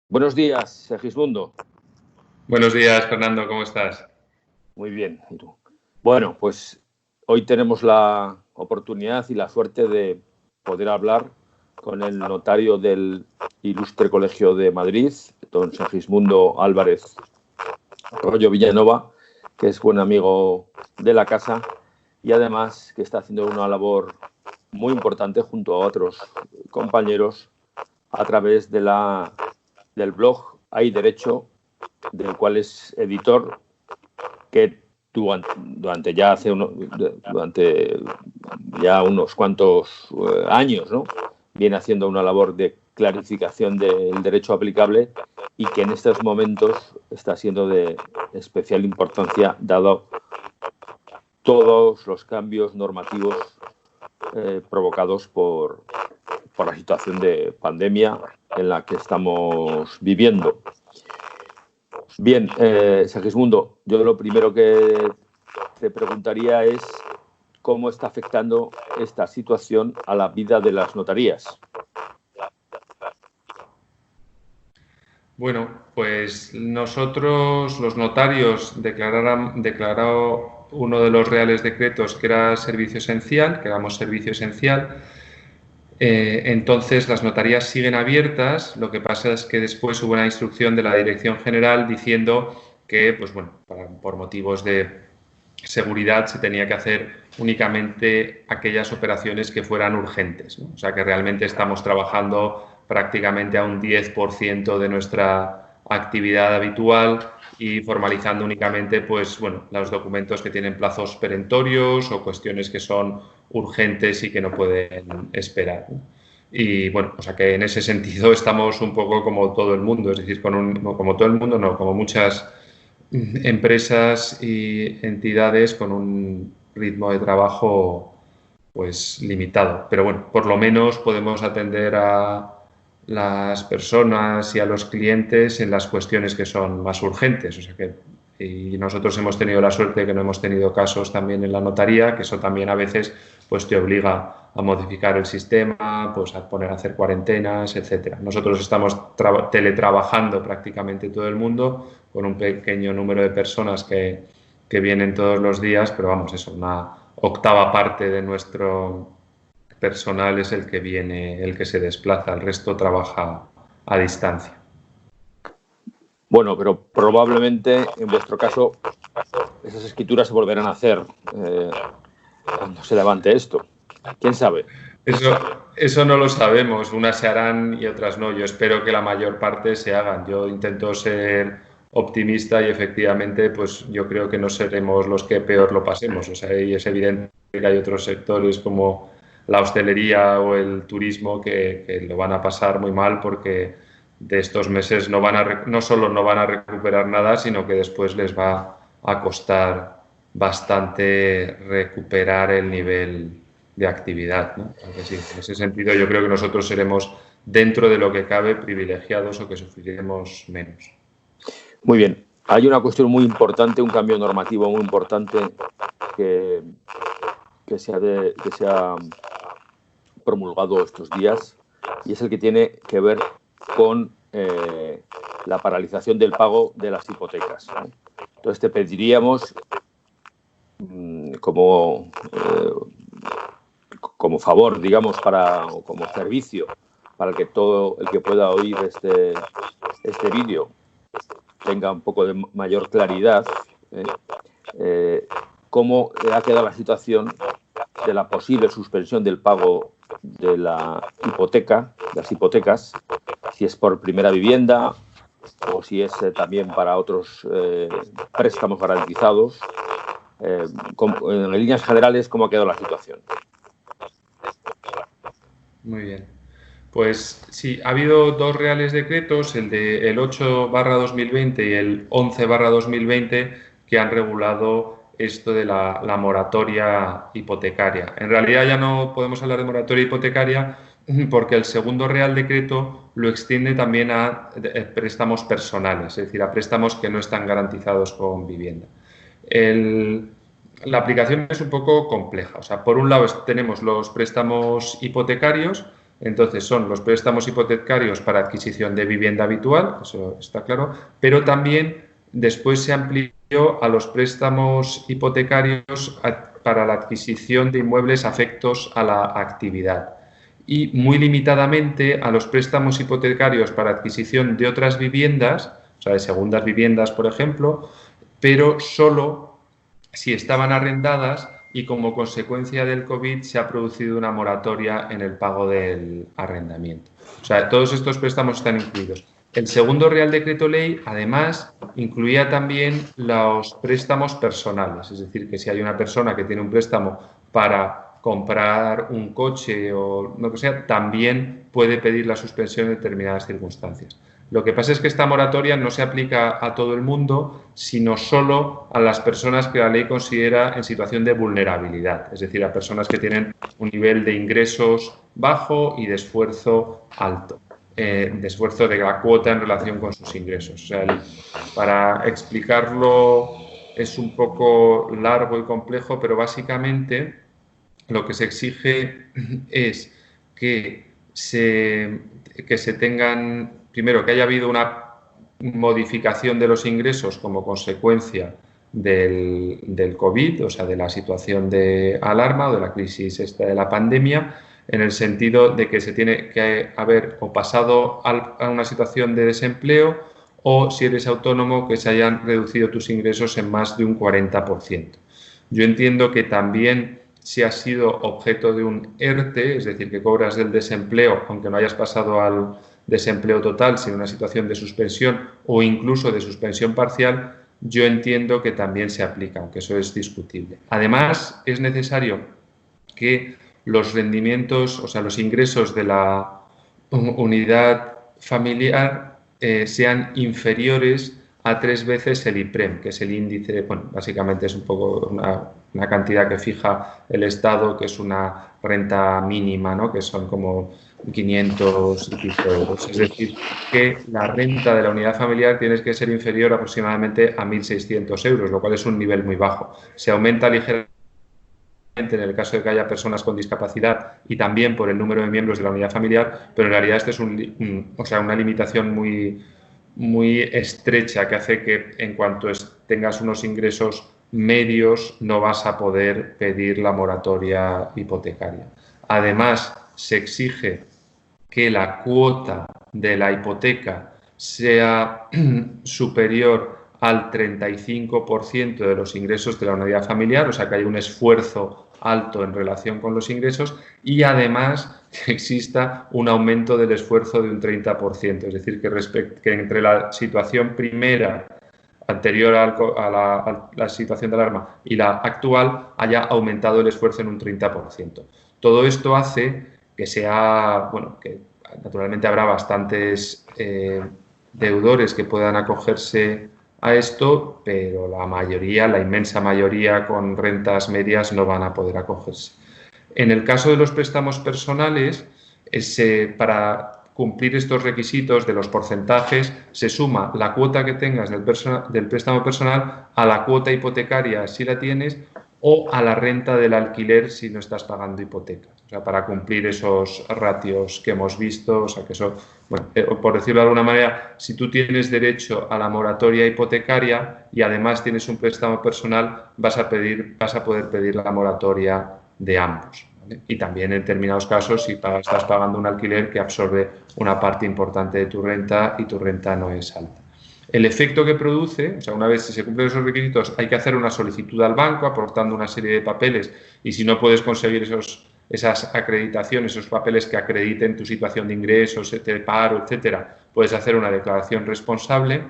Buenos días, Segismundo. Buenos días, Fernando, ¿cómo estás? Muy bien, ¿y tú? Bueno, pues hoy tenemos la oportunidad y la suerte de poder hablar con el notario del Ilustre Colegio de Madrid, don Segismundo Álvarez Rollo Villanova, que es buen amigo de la casa y además que está haciendo una labor muy importante junto a otros compañeros a través del blog Hay Derecho, del cual es editor, que durante ya unos cuantos años, ¿no?, viene haciendo una labor de clarificación del derecho aplicable y que en estos momentos está siendo de especial importancia dado todos los cambios normativos provocados por la situación de pandemia en la que estamos viviendo. Bien, Segismundo, yo lo primero que te preguntaría es cómo está afectando esta situación a la vida de las notarías. Bueno, pues nosotros, los notarios, declarado uno de los reales decretos que era servicio esencial, que éramos servicio esencial. Entonces las notarías siguen abiertas, lo que pasa es que después hubo una instrucción de la Dirección General diciendo que, pues bueno, por motivos de seguridad se tenía que hacer únicamente aquellas operaciones que fueran urgentes, ¿no? O sea que realmente estamos trabajando prácticamente a un 10% de nuestra actividad habitual y formalizando únicamente, pues bueno, los documentos que tienen plazos perentorios o cuestiones que son urgentes y que no pueden esperar, ¿no? Y bueno, o sea que en ese sentido estamos un poco como todo el mundo, es decir, como todo el mundo, no, como muchas empresas y entidades con un ritmo de trabajo pues limitado. Pero bueno, por lo menos podemos atender a las personas y a los clientes en las cuestiones que son más urgentes. O sea que, y nosotros hemos tenido la suerte de que no hemos tenido casos también en la notaría, que eso también a veces pues te obliga a modificar el sistema, pues a poner a hacer cuarentenas, etcétera. Nosotros estamos teletrabajando prácticamente todo el mundo con un pequeño número de personas que vienen todos los días, pero vamos, eso, una octava parte de nuestro personal es el que viene, el que se desplaza, el resto trabaja a distancia. Bueno, pero probablemente en vuestro caso esas escrituras se volverán a hacer cuando se levante esto. ¿Quién sabe? Eso no lo sabemos, unas se harán y otras no. Yo espero que la mayor parte se hagan. Yo intento ser optimista y efectivamente pues yo creo que no seremos los que peor lo pasemos. O sea, y es evidente que hay otros sectores como la hostelería o el turismo que lo van a pasar muy mal porque de estos meses no solo no van a recuperar nada, sino que después les va a costar bastante recuperar el nivel de actividad, ¿no? Aunque sí, en ese sentido yo creo que nosotros seremos, dentro de lo que cabe, privilegiados o que sufriremos menos. Muy bien. Hay una cuestión muy importante, un cambio normativo muy importante que, que se ha promulgado estos días y es el que tiene que ver con la paralización del pago de las hipotecas, ¿no? Entonces te pediríamos como favor, digamos, o como servicio para que todo el que pueda oír este vídeo tenga un poco de mayor claridad, cómo ha quedado la situación de la posible suspensión del pago de la hipoteca, las hipotecas, si es por primera vivienda o si es también para otros préstamos garantizados. En líneas generales, ¿cómo ha quedado la situación? Muy bien. Pues sí, ha habido dos reales decretos, el 8/2020 y el 11/2020, que han regulado esto de la moratoria hipotecaria. En realidad ya no podemos hablar de moratoria hipotecaria porque el segundo real decreto lo extiende también a préstamos personales, es decir, a préstamos que no están garantizados con vivienda. La aplicación es un poco compleja. O sea, por un lado tenemos los préstamos hipotecarios, Entonces son los préstamos hipotecarios para adquisición de vivienda habitual, eso está claro, pero también después se amplió a los préstamos hipotecarios para la adquisición de inmuebles afectos a la actividad y muy limitadamente a los préstamos hipotecarios para adquisición de otras viviendas, o sea, de segundas viviendas, por ejemplo, pero solo si estaban arrendadas y como consecuencia del COVID se ha producido una moratoria en el pago del arrendamiento. O sea, todos estos préstamos están incluidos. El segundo Real Decreto Ley, además, incluía también los préstamos personales, es decir, que si hay una persona que tiene un préstamo para comprar un coche o lo que sea, también puede pedir la suspensión en determinadas circunstancias. Lo que pasa es que esta moratoria no se aplica a todo el mundo, sino solo a las personas que la ley considera en situación de vulnerabilidad, es decir, a personas que tienen un nivel de ingresos bajo y de esfuerzo alto, de esfuerzo de la cuota en relación con sus ingresos. O sea, para explicarlo es un poco largo y complejo, pero básicamente lo que se exige es que se tengan, primero, que haya habido una modificación de los ingresos como consecuencia del COVID, o sea, de la situación de alarma o de la crisis esta de la pandemia, en el sentido de que se tiene que haber o pasado a una situación de desempleo o, si eres autónomo, que se hayan reducido tus ingresos en más de un 40%. Yo entiendo que también, si has sido objeto de un ERTE, es decir, que cobras del desempleo, aunque no hayas pasado al desempleo total, sino una situación de suspensión o incluso de suspensión parcial, yo entiendo que también se aplica, aunque eso es discutible. Además, es necesario que los rendimientos, o sea, los ingresos de la unidad familiar sean inferiores a 3 veces el IPREM, que es el índice, bueno, básicamente es un poco una cantidad que fija el Estado, que es una renta mínima, ¿no? Que son como 500 y pico euros. Es decir, que la renta de la unidad familiar tiene que ser inferior aproximadamente a 1.600 euros, lo cual es un nivel muy bajo. Se aumenta ligeramente en el caso de que haya personas con discapacidad y también por el número de miembros de la unidad familiar, pero en realidad esto es una limitación muy estrecha que hace que en cuanto tengas unos ingresos medios no vas a poder pedir la moratoria hipotecaria. Además, se exige que la cuota de la hipoteca sea superior al 35% de los ingresos de la unidad familiar, o sea que hay un esfuerzo alto en relación con los ingresos y además que exista un aumento del esfuerzo de un 30%, es decir, que entre la situación primera anterior a la situación de alarma y la actual haya aumentado el esfuerzo en un 30%. Todo esto hace que sea, bueno, que naturalmente habrá bastantes deudores que puedan acogerse a esto, pero la inmensa mayoría con rentas medias no van a poder acogerse. En el caso de los préstamos personales, para cumplir estos requisitos de los porcentajes, se suma la cuota que tengas del préstamo personal a la cuota hipotecaria si la tienes o a la renta del alquiler si no estás pagando hipoteca. O sea, para cumplir esos ratios que hemos visto, o sea, que eso, bueno, por decirlo de alguna manera, si tú tienes derecho a la moratoria hipotecaria y además tienes un préstamo personal, vas a poder pedir la moratoria de ambos, ¿vale? Y también en determinados casos, si estás pagando un alquiler que absorbe una parte importante de tu renta y tu renta no es alta. El efecto que produce, o sea, una vez se cumplen esos requisitos, hay que hacer una solicitud al banco aportando una serie de papeles y si no puedes conseguir esas acreditaciones, esos papeles que acrediten tu situación de ingresos, de paro, etcétera, puedes hacer una declaración responsable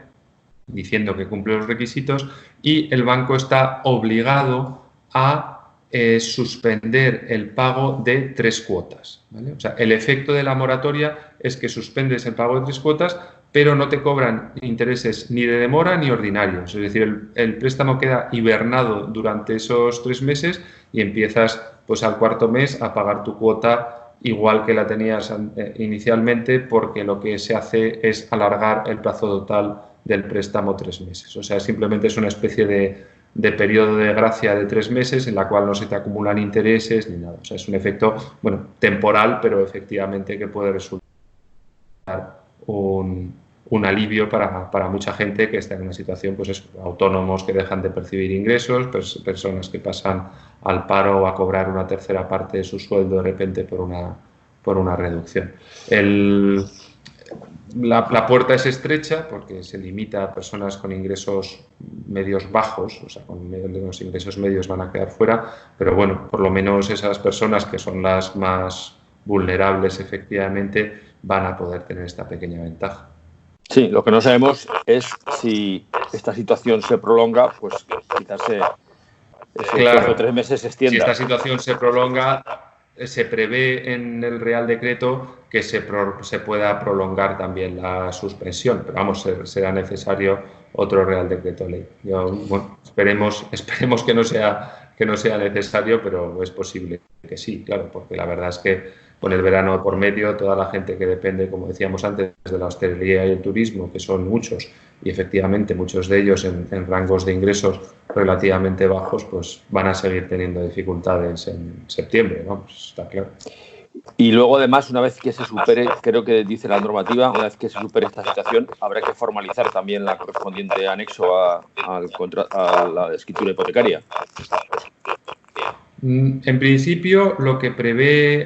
diciendo que cumple los requisitos y el banco está obligado a suspender el pago de 3 cuotas, ¿vale? O sea, el efecto de la moratoria es que suspendes el pago de 3 cuotas, pero no te cobran intereses ni de demora ni ordinarios. Es decir, el préstamo queda hibernado durante esos 3 meses y empiezas pues al 4.º mes a pagar tu cuota igual que la tenías inicialmente, porque lo que se hace es alargar el plazo total del préstamo 3 meses. O sea, simplemente es una especie de de periodo de gracia de 3 meses en la cual no se te acumulan intereses ni nada. O sea, es un efecto, bueno, temporal, pero efectivamente que puede resultar un alivio para mucha gente que está en una situación, pues eso, autónomos que dejan de percibir ingresos, personas que pasan al paro o a cobrar una tercera parte de su sueldo de repente por una reducción. La puerta es estrecha porque se limita a personas con ingresos medios bajos, o sea, con los ingresos medios van a quedar fuera, pero bueno, por lo menos esas personas que son las más vulnerables efectivamente van a poder tener esta pequeña ventaja. Sí, lo que no sabemos es si esta situación se prolonga, pues quizás ese plazo de 3 meses se extienda. Si esta situación se prolonga, se prevé en el Real Decreto que se pueda prolongar también la suspensión, pero vamos, será necesario otro Real Decreto Ley. Bueno, esperemos que no sea necesario, pero es posible que sí, claro, porque la verdad es que con el verano por medio, toda la gente que depende, como decíamos antes, de la hostelería y el turismo, que son muchos, y efectivamente muchos de ellos en rangos de ingresos relativamente bajos, pues van a seguir teniendo dificultades en septiembre, ¿no? Pues está claro. Y luego, además, una vez que se supere, creo que dice la normativa, una vez que se supere esta situación, habrá que formalizar también la correspondiente anexo a la escritura hipotecaria. En principio,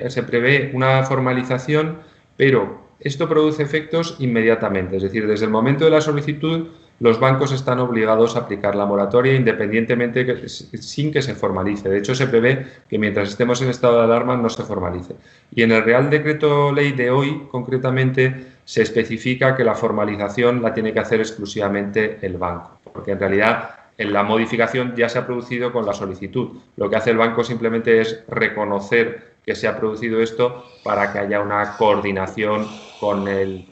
se prevé una formalización, pero esto produce efectos inmediatamente. Es decir, desde el momento de la solicitud, los bancos están obligados a aplicar la moratoria independientemente, sin que se formalice. De hecho, se prevé que mientras estemos en estado de alarma no se formalice. Y en el Real Decreto Ley de hoy, concretamente, se especifica que la formalización la tiene que hacer exclusivamente el banco, porque en realidad la modificación ya se ha producido con la solicitud. Lo que hace el banco simplemente es reconocer que se ha producido esto para que haya una coordinación con el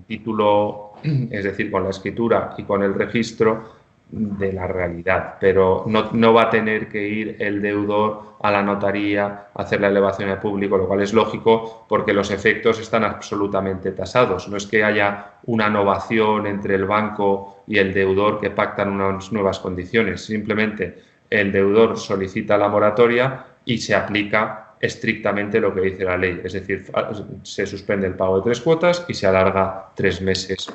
título, es decir, con la escritura y con el registro de la realidad, pero no va a tener que ir el deudor a la notaría a hacer la elevación al público, lo cual es lógico porque los efectos están absolutamente tasados. No es que haya una novación entre el banco y el deudor que pactan unas nuevas condiciones, simplemente el deudor solicita la moratoria y se aplica estrictamente lo que dice la ley, es decir, se suspende el pago de 3 cuotas y se alarga 3 meses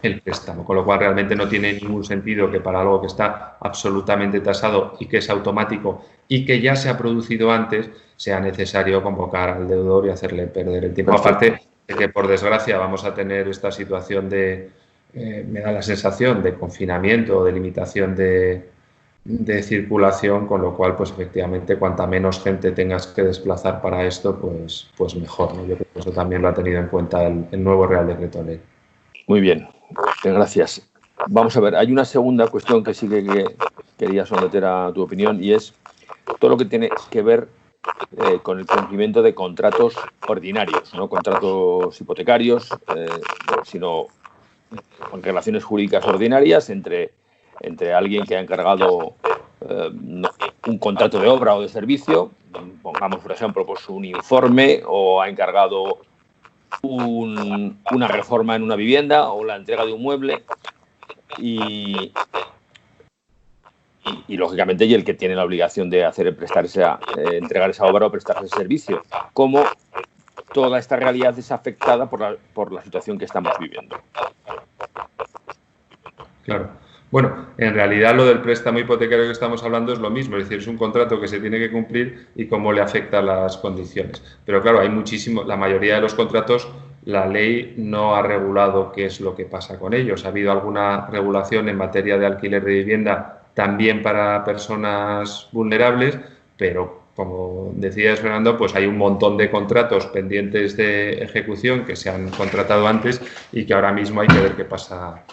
el préstamo, con lo cual realmente no tiene ningún sentido que para algo que está absolutamente tasado y que es automático y que ya se ha producido antes, sea necesario convocar al deudor y hacerle perder el tiempo. Aparte de que, por desgracia, vamos a tener esta situación me da la sensación de confinamiento o de limitación de circulación, con lo cual, pues efectivamente, cuanta menos gente tengas que desplazar para esto, pues mejor, ¿no? Yo creo que eso también lo ha tenido en cuenta el nuevo Real Decreto Ley. Muy bien, gracias. Vamos a ver, hay una segunda cuestión que sí que quería someter a tu opinión y es todo lo que tiene que ver con el cumplimiento de contratos ordinarios, no contratos hipotecarios, sino con relaciones jurídicas ordinarias entre alguien que ha encargado un contrato de obra o de servicio, pongamos por ejemplo pues un informe, o ha encargado una reforma en una vivienda o la entrega de un mueble y lógicamente el que tiene la obligación de entregar esa obra o prestar ese servicio. ¿Cómo toda esta realidad es afectada por la situación que estamos viviendo? Claro. Bueno, en realidad lo del préstamo hipotecario que estamos hablando es lo mismo, es decir, es un contrato que se tiene que cumplir y cómo le afecta las condiciones. Pero claro, la mayoría de los contratos, la ley no ha regulado qué es lo que pasa con ellos. Ha habido alguna regulación en materia de alquiler de vivienda también para personas vulnerables, pero como decías, Fernando, pues hay un montón de contratos pendientes de ejecución que se han contratado antes y que ahora mismo hay que ver qué pasa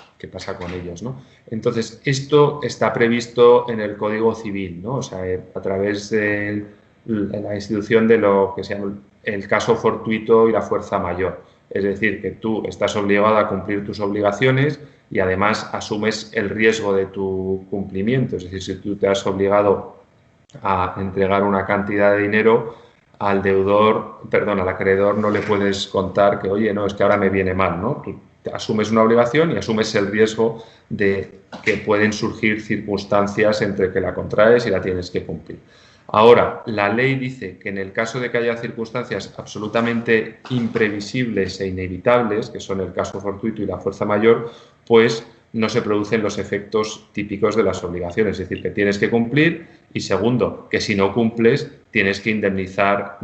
con ellos, ¿no? Entonces, esto está previsto en el Código Civil, ¿no? O sea, a través de la institución de lo que se llama el caso fortuito y la fuerza mayor. Es decir, que tú estás obligado a cumplir tus obligaciones y además asumes el riesgo de tu cumplimiento. Es decir, si tú te has obligado a entregar una cantidad de dinero, al acreedor no le puedes contar que, oye, no, es que ahora me viene mal, ¿no? Tú asumes una obligación y asumes el riesgo de que pueden surgir circunstancias entre que la contraes y la tienes que cumplir. Ahora, la ley dice que en el caso de que haya circunstancias absolutamente imprevisibles e inevitables, que son el caso fortuito y la fuerza mayor, pues no se producen los efectos típicos de las obligaciones, es decir, que tienes que cumplir y segundo, que si no cumples tienes que indemnizar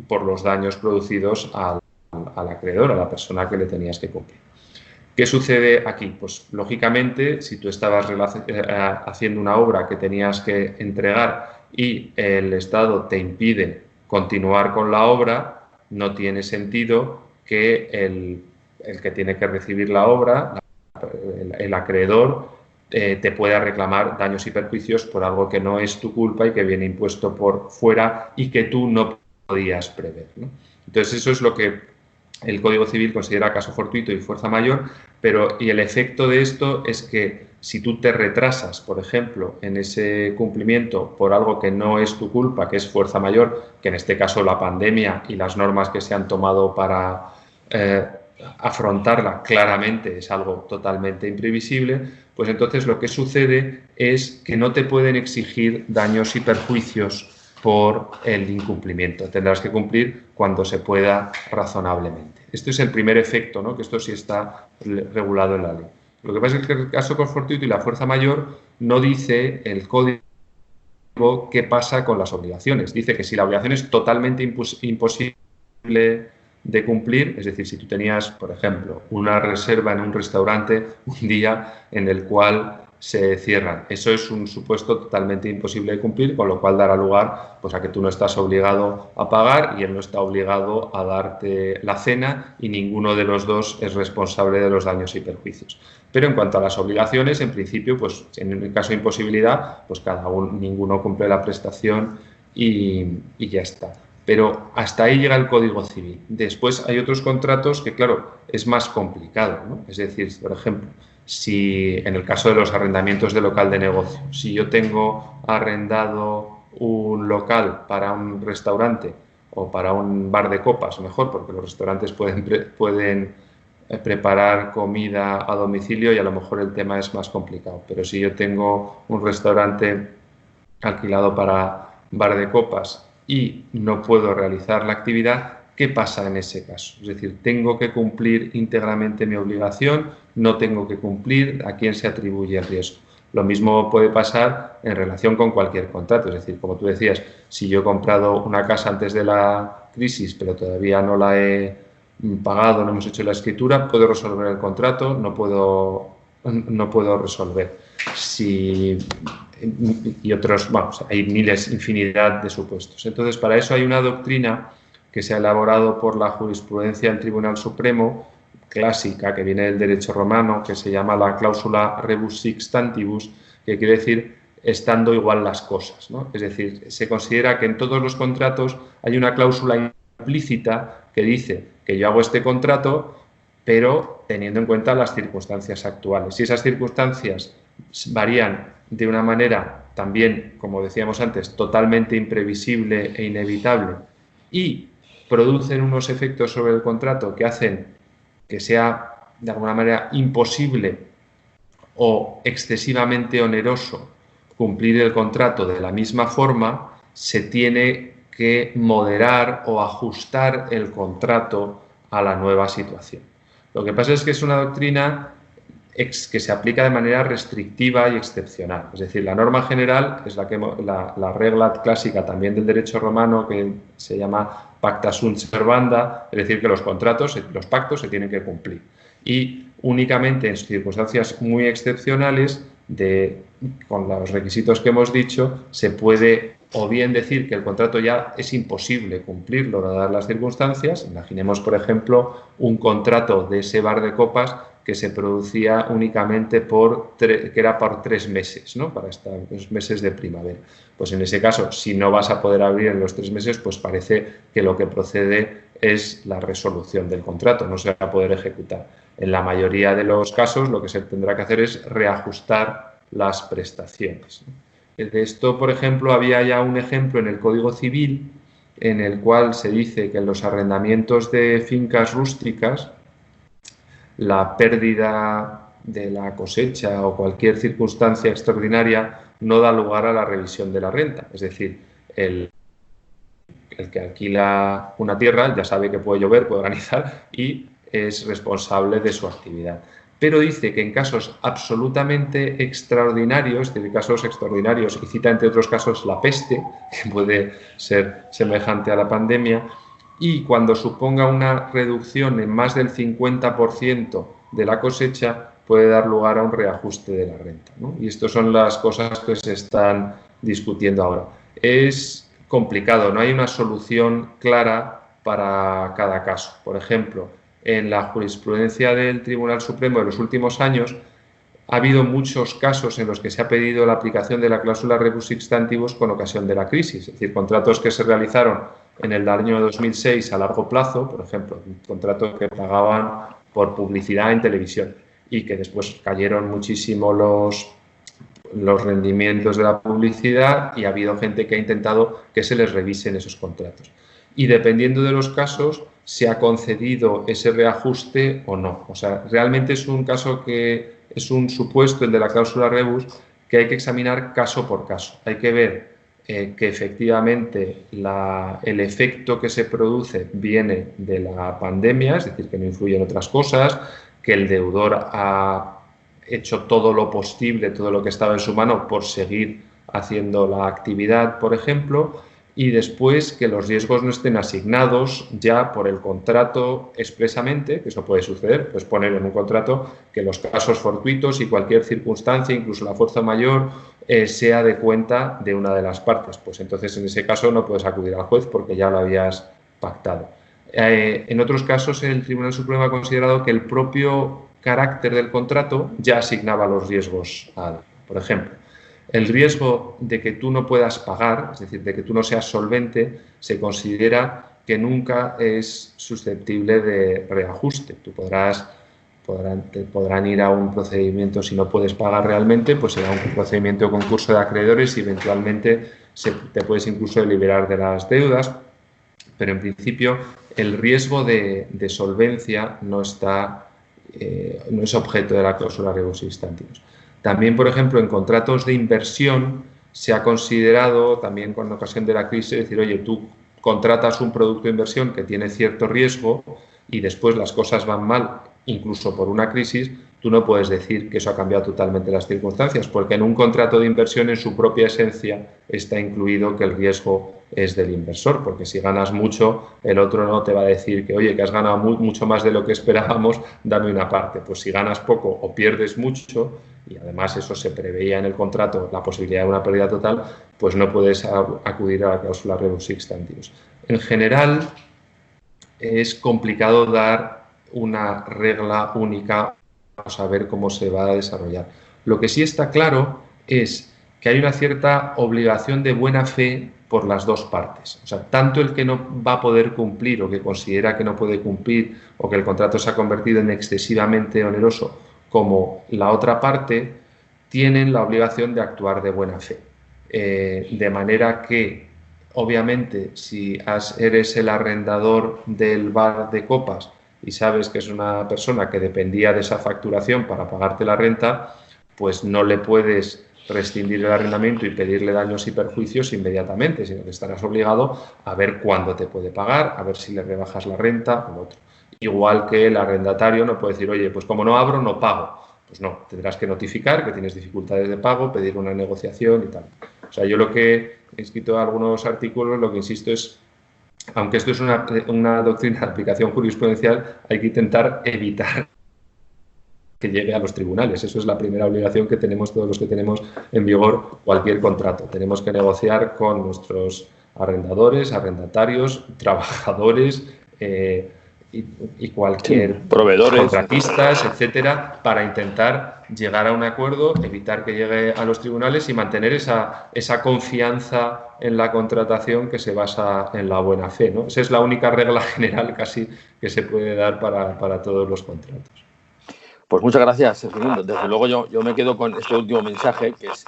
por los daños producidos al acreedor, a la persona que le tenías que cumplir. ¿Qué sucede aquí? Pues lógicamente, si tú estabas haciendo una obra que tenías que entregar y el Estado te impide continuar con la obra, no tiene sentido que el que tiene que recibir la obra, el acreedor, te pueda reclamar daños y perjuicios por algo que no es tu culpa y que viene impuesto por fuera y que tú no podías prever, ¿no? Entonces, eso es lo que el Código Civil considera caso fortuito y fuerza mayor, y el efecto de esto es que si tú te retrasas, por ejemplo, en ese cumplimiento por algo que no es tu culpa, que es fuerza mayor, que en este caso la pandemia y las normas que se han tomado para afrontarla claramente es algo totalmente imprevisible, pues entonces lo que sucede es que no te pueden exigir daños y perjuicios por el incumplimiento. Tendrás que cumplir cuando se pueda razonablemente. Este es el primer efecto, ¿no? Que esto sí está regulado en la ley. Lo que pasa es que el caso fortuito y la fuerza mayor no dice el código qué pasa con las obligaciones. Dice que si la obligación es totalmente imposible de cumplir, es decir, si tú tenías, por ejemplo, una reserva en un restaurante un día en el cual se cierran. Eso es un supuesto totalmente imposible de cumplir, con lo cual dará lugar pues, a que tú no estás obligado a pagar y él no está obligado a darte la cena y ninguno de los dos es responsable de los daños y perjuicios. Pero en cuanto a las obligaciones, en principio, pues en el caso de imposibilidad, pues ninguno cumple la prestación y ya está. Pero hasta ahí llega el Código Civil. Después hay otros contratos que, claro, es más complicado, ¿no? Es decir, por ejemplo, si en el caso de los arrendamientos de local de negocio, si yo tengo arrendado un local para un restaurante o para un bar de copas, mejor, porque los restaurantes pueden preparar comida a domicilio y a lo mejor el tema es más complicado. Pero si yo tengo un restaurante alquilado para bar de copas y no puedo realizar la actividad, ¿qué pasa en ese caso? Es decir, ¿tengo que cumplir íntegramente mi obligación? ¿No tengo que cumplir? ¿A quién se atribuye el riesgo? Lo mismo puede pasar en relación con cualquier contrato. Es decir, como tú decías, si yo he comprado una casa antes de la crisis, pero todavía no la he pagado, no hemos hecho la escritura, ¿puedo resolver el contrato? No puedo resolver. Y otros, vamos, hay infinidad de supuestos. Entonces, para eso hay una doctrina que se ha elaborado por la jurisprudencia del Tribunal Supremo, clásica, que viene del derecho romano, que se llama la cláusula rebus sic stantibus, que quiere decir estando igual las cosas, ¿no? Es decir, se considera que en todos los contratos hay una cláusula implícita que dice que yo hago este contrato, pero teniendo en cuenta las circunstancias actuales. Si esas circunstancias varían de una manera también, como decíamos antes, totalmente imprevisible e inevitable y producen unos efectos sobre el contrato que hacen que sea de alguna manera imposible o excesivamente oneroso cumplir el contrato de la misma forma, se tiene que moderar o ajustar el contrato a la nueva situación. Lo que pasa es que es una doctrina que se aplica de manera restrictiva y excepcional. Es decir, la norma general es la regla clásica también del derecho romano que se llama pacta sunt servanda, es decir, que los pactos se tienen que cumplir. Y únicamente en circunstancias muy excepcionales, con los requisitos que hemos dicho, se puede o bien decir que el contrato ya es imposible cumplirlo dadas las circunstancias. Imaginemos, por ejemplo, un contrato de ese bar de copas que se producía únicamente que era por 3 meses, ¿no? Para los meses de primavera. Pues en ese caso, si no vas a poder abrir en los 3 meses, pues parece que lo que procede es la resolución del contrato, no se va a poder ejecutar. En la mayoría de los casos, lo que se tendrá que hacer es reajustar las prestaciones. De esto, por ejemplo, había ya un ejemplo en el Código Civil en el cual se dice que en los arrendamientos de fincas rústicas la pérdida de la cosecha o cualquier circunstancia extraordinaria no da lugar a la revisión de la renta. Es decir, el que alquila una tierra ya sabe que puede llover, puede organizar y es responsable de su actividad. Pero dice que en casos absolutamente extraordinarios, es decir, casos extraordinarios, y cita entre otros casos la peste, que puede ser semejante a la pandemia, y cuando suponga una reducción en más del 50% de la cosecha, puede dar lugar a un reajuste de la renta, ¿no? Y estas son las cosas que se están discutiendo ahora. Es complicado, no hay una solución clara para cada caso. Por ejemplo, en la jurisprudencia del Tribunal Supremo de los últimos años ha habido muchos casos en los que se ha pedido la aplicación de la cláusula rebus sic stantibus con ocasión de la crisis, es decir, contratos que se realizaron en el año 2006 a largo plazo, por ejemplo, contratos que pagaban por publicidad en televisión y que después cayeron muchísimo los rendimientos de la publicidad y ha habido gente que ha intentado que se les revisen esos contratos. Y dependiendo de los casos, se ha concedido ese reajuste o no. O sea, realmente es un caso que es un supuesto, el de la cláusula rebus, que hay que examinar caso por caso. Hay que ver que efectivamente el efecto que se produce viene de la pandemia, es decir, que no influye en otras cosas, que el deudor ha hecho todo lo posible, todo lo que estaba en su mano por seguir haciendo la actividad, por ejemplo, y después que los riesgos no estén asignados ya por el contrato expresamente, que eso puede suceder, pues poner en un contrato que los casos fortuitos y cualquier circunstancia, incluso la fuerza mayor, sea de cuenta de una de las partes. Pues entonces en ese caso no puedes acudir al juez porque ya lo habías pactado. En otros casos el Tribunal Supremo ha considerado que el propio carácter del contrato ya asignaba los riesgos a alguien. Por ejemplo, el riesgo de que tú no puedas pagar, es decir, de que tú no seas solvente, se considera que nunca es susceptible de reajuste. Podrán ir a un procedimiento, si no puedes pagar realmente, pues será un procedimiento de concurso de acreedores y eventualmente te puedes incluso liberar de las deudas, pero en principio el riesgo de solvencia no es objeto de la cláusula rebus sic stantibus. También, por ejemplo, en contratos de inversión se ha considerado, también con ocasión de la crisis, decir, oye, tú contratas un producto de inversión que tiene cierto riesgo y después las cosas van mal, incluso por una crisis, tú no puedes decir que eso ha cambiado totalmente las circunstancias, porque en un contrato de inversión en su propia esencia está incluido que el riesgo es del inversor, porque si ganas mucho, el otro no te va a decir que, oye, que has ganado mucho más de lo que esperábamos, dame una parte. Pues si ganas poco o pierdes mucho, y además eso se preveía en el contrato, la posibilidad de una pérdida total, pues no puedes acudir a la cláusula rebus sic stantibus. En general, es complicado dar una regla única a saber cómo se va a desarrollar. Lo que sí está claro es que hay una cierta obligación de buena fe por las dos partes. O sea, tanto el que no va a poder cumplir o que considera que no puede cumplir o que el contrato se ha convertido en excesivamente oneroso, como la otra parte, tienen la obligación de actuar de buena fe. De manera que, obviamente, si eres el arrendador del bar de copas y sabes que es una persona que dependía de esa facturación para pagarte la renta, pues no le puedes rescindir el arrendamiento y pedirle daños y perjuicios inmediatamente, sino que estarás obligado a ver cuándo te puede pagar, a ver si le rebajas la renta o lo otro. Igual que el arrendatario no puede decir, oye, pues como no abro, no pago. Pues no, tendrás que notificar que tienes dificultades de pago, pedir una negociación y tal. O sea, yo lo que he escrito en algunos artículos, lo que insisto es, aunque esto es una doctrina de aplicación jurisprudencial, hay que intentar evitar que llegue a los tribunales. Eso es la primera obligación que tenemos todos los que tenemos en vigor cualquier contrato. Tenemos que negociar con nuestros arrendadores, arrendatarios, trabajadores y cualquier proveedores, contratistas, etcétera, para intentar llegar a un acuerdo, evitar que llegue a los tribunales y mantener esa confianza en la contratación que se basa en la buena fe, ¿no? Esa es la única regla general casi que se puede dar para todos los contratos. Pues muchas gracias, Fernando. Desde luego yo me quedo con este último mensaje, que es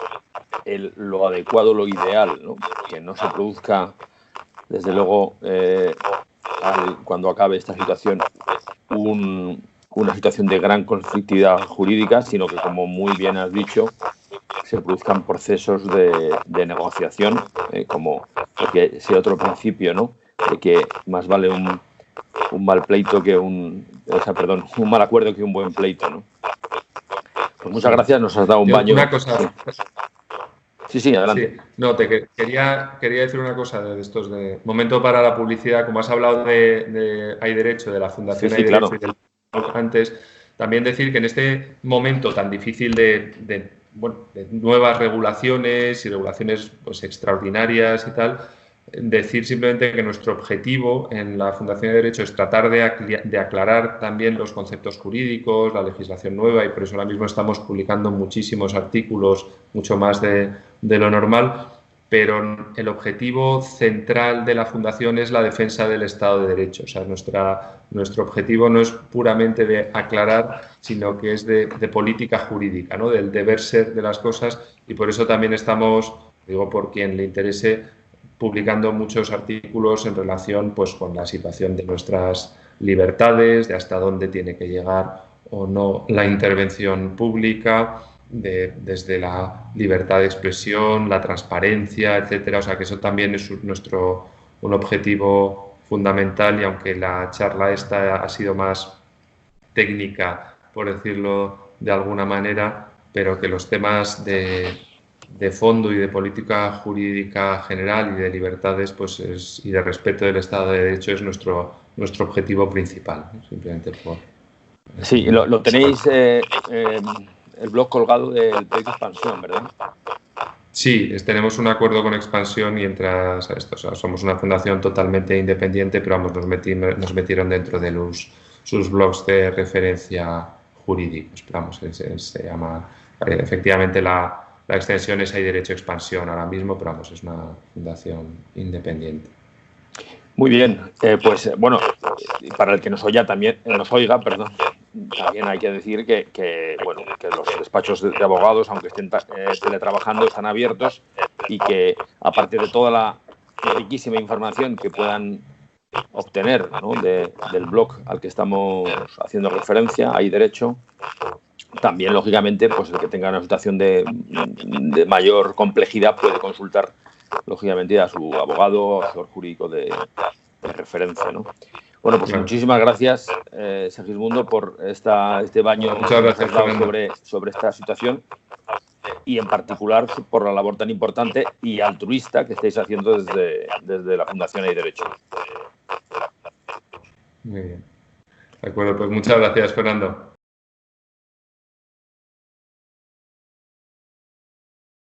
lo adecuado, lo ideal, ¿no? Que no se produzca, desde luego, cuando acabe esta situación, un una situación de gran conflictividad jurídica, sino que, como muy bien has dicho, se produzcan procesos de negociación, porque ese otro principio, ¿no?, de que más vale un mal pleito que un mal acuerdo que un buen pleito, ¿no? Pues muchas gracias, nos has dado un baño. Una cosa. Sí, adelante. Sí, no, quería decir una cosa de estos de momento para la publicidad. Como has hablado de Hay Derecho, de la Fundación Hay Derecho, claro. y antes, también decir que en este momento tan difícil de nuevas regulaciones y regulaciones pues extraordinarias y tal, decir simplemente que nuestro objetivo en la Fundación de Derecho es tratar de aclarar también los conceptos jurídicos, la legislación nueva, y por eso ahora mismo estamos publicando muchísimos artículos, mucho más de lo normal, pero el objetivo central de la Fundación es la defensa del Estado de Derecho. O sea, nuestro objetivo no es puramente de aclarar, sino que es de política jurídica, ¿no?, del deber ser de las cosas, y por eso también estamos, digo, por quien le interese, publicando muchos artículos en relación pues con la situación de nuestras libertades, de hasta dónde tiene que llegar o no la intervención pública, desde la libertad de expresión, la transparencia, etcétera. O sea, que eso también es un objetivo fundamental, y aunque la charla esta ha sido más técnica, por decirlo de alguna manera, pero que los temas de fondo y de política jurídica general y de libertades y de respeto del Estado de Derecho es nuestro objetivo principal, ¿no? Simplemente por... Sí, lo tenéis el blog colgado del proyecto Expansión, ¿verdad? Sí, tenemos un acuerdo con Expansión y entras a esto. O sea, somos una fundación totalmente independiente, pero vamos, nos metieron dentro de sus blogs de referencia jurídicos. Pero vamos, se llama efectivamente la extensión es Hay Derecho Expansión ahora mismo, pero vamos, es una fundación independiente. Muy bien, pues bueno, para el que nos oiga también, también hay que decir que los despachos de abogados, aunque estén teletrabajando, están abiertos, y que aparte de toda la riquísima información que puedan obtener, ¿no?, del blog al que estamos haciendo referencia, Hay Derecho, también, lógicamente, pues el que tenga una situación de mayor complejidad puede consultar, lógicamente, a su abogado, asesor jurídico de referencia, ¿no? Bueno, pues muchísimas gracias, Segismundo, por este baño que nos has dado sobre esta situación, y en particular por la labor tan importante y altruista que estáis haciendo desde la Fundación Hay Derecho. Muy bien. De acuerdo, pues muchas gracias, Fernando.